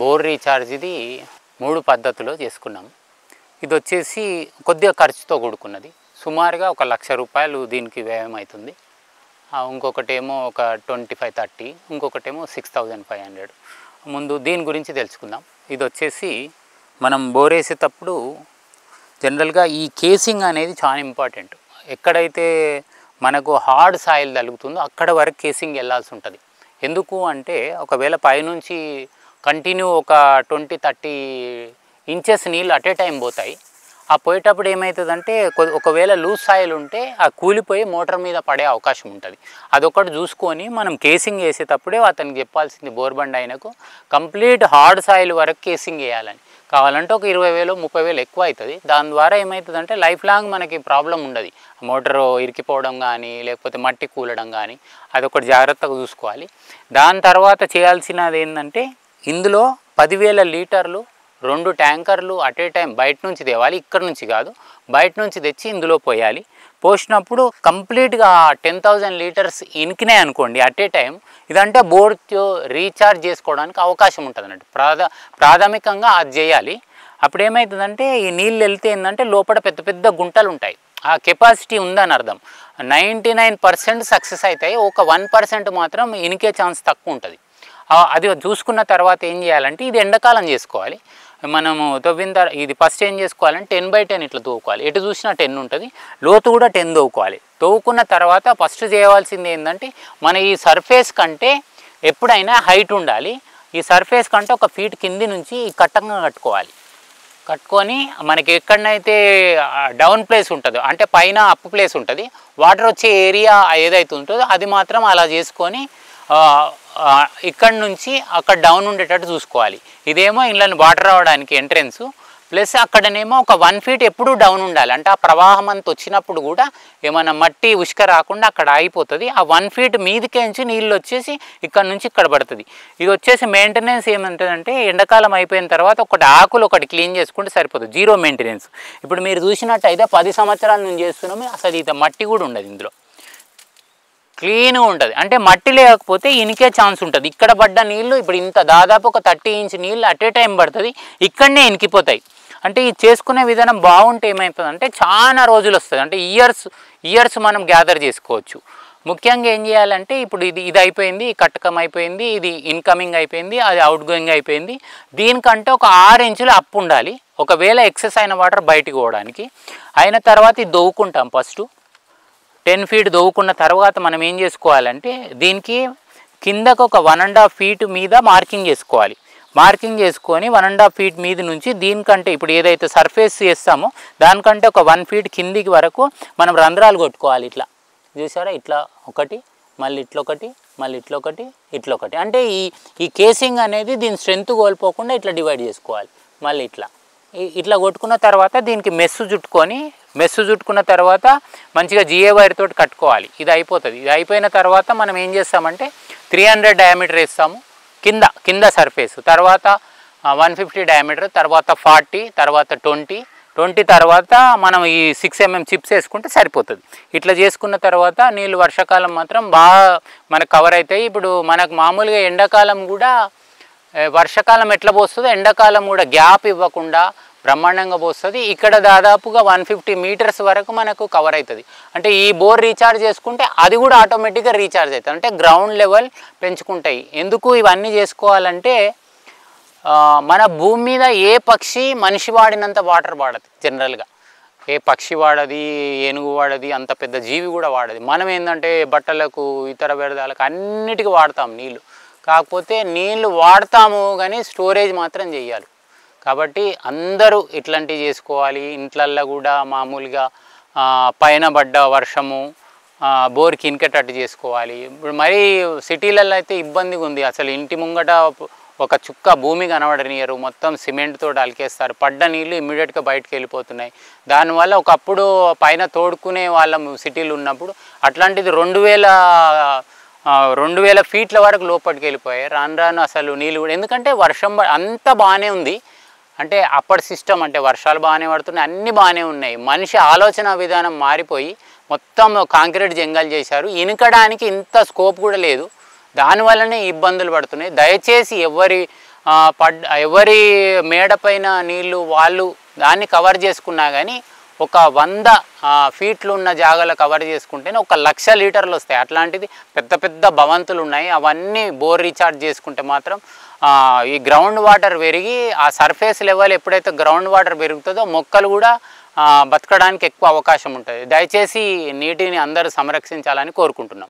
Bore రీఛార్జ్ది 3 పద్ధతుల్లో చేసుకున్నాం. ఇది వచ్చేసి కొద్దిగా ఖర్చుతో కూడుకున్నది. సుమారుగా ఒక 1,00,000 రూపాయలు దీనికి వ్యయం అవుతుంది. ఇంకొకటేమో ఒక 25-30, ఇంకొకటేమో 6,500. ముందు దీని గురించి తెలుసుకుందాం. ఇది వచ్చేసి మనం బోర్ వేసేటప్పుడు జనరల్గా ఈ కేసింగ్ అనేది చాలా ఇంపార్టెంట్. ఎక్కడైతే మనకు హార్డ్ సాయిల్ తగులుతుందో అక్కడ వరకు కేసింగ్ వెళ్ళాల్సి ఉంటుంది. ఎందుకు అంటే ఒకవేళ పైనుంచి కంటిన్యూ ఒక 20-30 ఇంచెస్ నీళ్ళు అట్ ఏ టైం పోతాయి. ఆ పోయేటప్పుడు ఏమవుతుందంటే ఒకవేళ లూజ్ సాయిల్ ఉంటే ఆ కూలిపోయి మోటార్ మీద పడే అవకాశం ఉంటుంది. అదొకటి చూసుకొని మనం కేసింగ్ వేసేటప్పుడే అతనికి చెప్పాల్సింది బోర్ బండ్ ఆయనకు కంప్లీట్ హార్డ్ సాయిల్ వరకు కేసింగ్ వేయాలని. కావాలంటే ఒక 20,000-30,000 ఎక్కువ అవుతుంది. దాని ద్వారా ఏమవుతుందంటే లైఫ్ లాంగ్ మనకి ప్రాబ్లం ఉండదు. మోటారు ఇరికిపోవడం కానీ లేకపోతే మట్టి కూలడం కానీ అదొకటి జాగ్రత్తగా చూసుకోవాలి. దాని తర్వాత చేయాల్సినది ఏంటంటే ఇందులో 10,000 లీటర్లు 2 ట్యాంకర్లు అట్ ఏ టైం బయట నుంచి తేవాలి, ఇక్కడ నుంచి కాదు, బయట నుంచి తెచ్చి ఇందులో పోయాలి. పోసినప్పుడు కంప్లీట్గా 10,000 లీటర్స్ ఇనికినాయి అనుకోండి అట్ ఏ టైం, ఇదంటే బోర్ రీఛార్జ్ చేసుకోవడానికి అవకాశం ఉంటుంది అన్నట్టు. ప్రాథమికంగా అది చేయాలి. అప్పుడు ఏమవుతుందంటే ఈ నీళ్ళు వెళ్తే ఏంటంటే లోపల పెద్ద పెద్ద గుంటలు ఉంటాయి. ఆ కెపాసిటీ ఉందని అర్థం. 99% సక్సెస్ అవుతాయి, ఒక 1% మాత్రం ఇనికే ఛాన్స్ తక్కువ ఉంటుంది. అది చూసుకున్న తర్వాత ఏం చేయాలంటే ఇది ఎండాకాలం చేసుకోవాలి. మనము ఇది ఫస్ట్ ఏం చేసుకోవాలంటే 10/10 ఇట్లా తవ్వుకోవాలి. ఎటు చూసినా 10 ఉంటుంది, లోతు కూడా 10 తవ్వుకోవాలి. తవ్వుకున్న తర్వాత ఫస్ట్ చేయవలసింది ఏంటంటే మన ఈ సర్ఫేస్ కంటే ఎప్పుడైనా హైట్ ఉండాలి. ఈ సర్ఫేస్ కంటే 1 ఫీట్ కింది నుంచి ఈ కట్టంగా కట్టుకొని మనకి ఎక్కడనైతే డౌన్ ప్లేస్ ఉంటుందో అంటే పైన అప్ ప్లేస్ ఉంటుంది, వాటర్ వచ్చే ఏరియా ఏదైతే ఉంటుందో అది మాత్రం అలా చేసుకొని ఇక్కడ నుంచి అక్కడ డౌన్ ఉండేటట్టు చూసుకోవాలి. ఇదేమో ఇళ్ళని వాటర్ రావడానికి ఎంట్రెన్స్, ప్లస్ అక్కడనేమో ఒక 1 ఫీట్ ఎప్పుడూ డౌన్ ఉండాలి. అంటే ఆ ప్రవాహం అంతా వచ్చినప్పుడు కూడా ఏమైనా మట్టి ఉష్క రాకుండా అక్కడ ఆగిపోతుంది. ఆ 1 ఫీట్ మీదికేంచి నీళ్ళు వచ్చేసి ఇక్కడ నుంచి ఇక్కడ పడుతుంది. ఇది వచ్చేసి మెయింటెనెన్స్ ఏమంటుందంటే ఎండాకాలం అయిపోయిన తర్వాత ఆకులు ఒకటి క్లీన్ చేసుకుంటే సరిపోతుంది, జీరో మెయింటెనెన్స్. ఇప్పుడు మీరు చూసినట్టయితే 10 సంవత్సరాల నుంచి చేస్తున్నాము, అసలు ఇది మట్టి కూడా ఉండదు, ఇందులో క్లీన్గా ఉంటుంది. అంటే మట్టి లేకపోతే ఇనికే ఛాన్స్ ఉంటుంది. ఇక్కడ పడ్డ నీళ్ళు ఇప్పుడు ఇంత దాదాపు ఒక 30 ఇంచ్ నీళ్ళు అట్ ఏ టైం పడుతుంది, ఇక్కడనే ఇనికిపోతాయి. అంటే ఇది చేసుకునే విధానం బాగుంటే ఏమవుతుందంటే చాలా రోజులు వస్తుంది, అంటే ఇయర్స్ మనం గ్యాదర్ చేసుకోవచ్చు. ముఖ్యంగా ఏం చేయాలంటే ఇప్పుడు ఇది అయిపోయింది, కట్టకం అయిపోయింది, ఇది ఇన్కమింగ్ అయిపోయింది, అది అవుట్ గోయింగ్ అయిపోయింది. దీనికంటే ఒక 6 ఇంచులు అప్ ఉండాలి ఒకవేళ ఎక్సెస్ అయిన వాటర్ బయటికి పోవడానికి. అయిన తర్వాత ఇది దవ్వుకుంటాం. ఫస్ట్ 10 ఫీట్ దవ్వుకున్న తర్వాత మనం ఏం చేసుకోవాలంటే దీనికి కిందకు ఒక 1.5 ఫీట్ మీద మార్కింగ్ చేసుకోవాలి. మార్కింగ్ చేసుకొని 1.5 ఫీట్ మీద నుంచి దీనికంటే ఇప్పుడు ఏదైతే సర్ఫేస్ చేస్తామో దానికంటే ఒక 1 ఫీట్ కిందికి వరకు మనం రంధ్రాలు కొట్టుకోవాలి. ఇట్లా చూసారా, ఇట్లా ఒకటి, మళ్ళీ ఇట్లొకటి, మళ్ళీ ఇట్లొకటి, ఇట్లొకటి. అంటే ఈ కేసింగ్ అనేది దీని స్ట్రెంత్ కోల్పోకుండా ఇట్లా డివైడ్ చేసుకోవాలి. మళ్ళీ ఇట్లా కొట్టుకున్న తర్వాత దీనికి మెస్సు చుట్టుకున్న తర్వాత మంచిగా జిఏ వైర్ తోటి కట్టుకోవాలి. ఇది అయిపోతుంది. ఇది అయిపోయిన తర్వాత మనం ఏం చేస్తామంటే 300 డయామీటర్ వేస్తాము కింద సర్ఫేస్, తర్వాత 150 డయామీటర్, తర్వాత 40, తర్వాత 20 తర్వాత మనం ఈ 6 mm చిప్స్ వేసుకుంటే సరిపోతుంది. ఇట్లా చేసుకున్న తర్వాత నీళ్ళు వర్షాకాలం మాత్రం బాగా మనకు కవర్ అవుతాయి. ఇప్పుడు మనకు మామూలుగా ఎండాకాలం కూడా వర్షాకాలం ఎట్లా పోస్తుందో ఎండాకాలం కూడా గ్యాప్ ఇవ్వకుండా బ్రహ్మాండంగా పోస్తుంది. ఇక్కడ దాదాపుగా 150 మీటర్స్ వరకు మనకు కవర్ అవుతుంది. అంటే ఈ బోర్ రీఛార్జ్ చేసుకుంటే అది కూడా ఆటోమేటిక్గా రీఛార్జ్ అవుతుంది. అంటే గ్రౌండ్ లెవెల్ పెంచుకుంటాయి. ఎందుకు ఇవన్నీ చేసుకోవాలంటే మన భూమి మీద ఏ పక్షి మనిషి వాడినంత వాటర్ వాడదు. జనరల్గా ఏ పక్షి వాడది, ఏనుగు వాడది, అంత పెద్ద జీవి కూడా వాడది. మనం ఏంటంటే బట్టలకు, ఇతర వ్యర్థాలకు అన్నిటికీ వాడతాం నీళ్ళు. కాకపోతే నీళ్ళు వాడతాము కానీ స్టోరేజ్ మాత్రం చేయాలి. కాబట్టి అందరూ ఇట్లాంటివి చేసుకోవాలి. ఇంట్లల్లో కూడా మామూలుగా పైన పడ్డ వర్షము బోర్కి ఇనికేటట్టు చేసుకోవాలి. ఇప్పుడు మరీ సిటీలలో అయితే ఇబ్బందిగా ఉంది. అసలు ఇంటి ముంగట ఒక చుక్క భూమి కనబడనియరు, మొత్తం సిమెంట్తో అలికేస్తారు. పడ్డ నీళ్ళు ఇమ్మీడియట్గా బయటకు వెళ్ళిపోతున్నాయి. దానివల్ల ఒకప్పుడు పైన తోడుకునే వాళ్ళం సిటీలు ఉన్నప్పుడు, అట్లాంటిది 2000 ఫీట్ల వరకు లోపలికి వెళ్ళిపోయాయి. రాను అసలు నీళ్ళు కూడా, ఎందుకంటే వర్షం అంతా బాగానే ఉంది. అంటే అప్పటి సిస్టమ్ అంటే వర్షాలు బాగానే పడుతున్నాయి, అన్నీ బాగానే ఉన్నాయి. మనిషి ఆలోచన విధానం మారిపోయి మొత్తం కాంక్రీట్ జంగల్ చేశారు. ఇనకడానికి ఇంత స్కోప్ కూడా లేదు. దానివల్లనే ఇబ్బందులు పడుతున్నాయి. దయచేసి ఎవరి ఎవరి మేడ పైన నీళ్ళు వాళ్ళు దాన్ని కవర్ చేసుకున్నా కానీ ఒక 100 ఫీట్లు ఉన్న జాగాలో కవర్ చేసుకుంటేనే 1,00,000 లీటర్లు వస్తాయి. అట్లాంటిది పెద్ద పెద్ద భవంతులు ఉన్నాయి, అవన్నీ బోర్ రీఛార్జ్ చేసుకుంటే మాత్రం ఈ గ్రౌండ్ వాటర్ పెరిగి ఆ సర్ఫేస్ లెవెల్ ఎప్పుడైతే గ్రౌండ్ వాటర్ పెరుగుతుందో మొక్కలు కూడా బతకడానికి ఎక్కువ అవకాశం ఉంటుంది. దయచేసి నీటిని అందరూ సంరక్షించాలని కోరుకుంటున్నాం.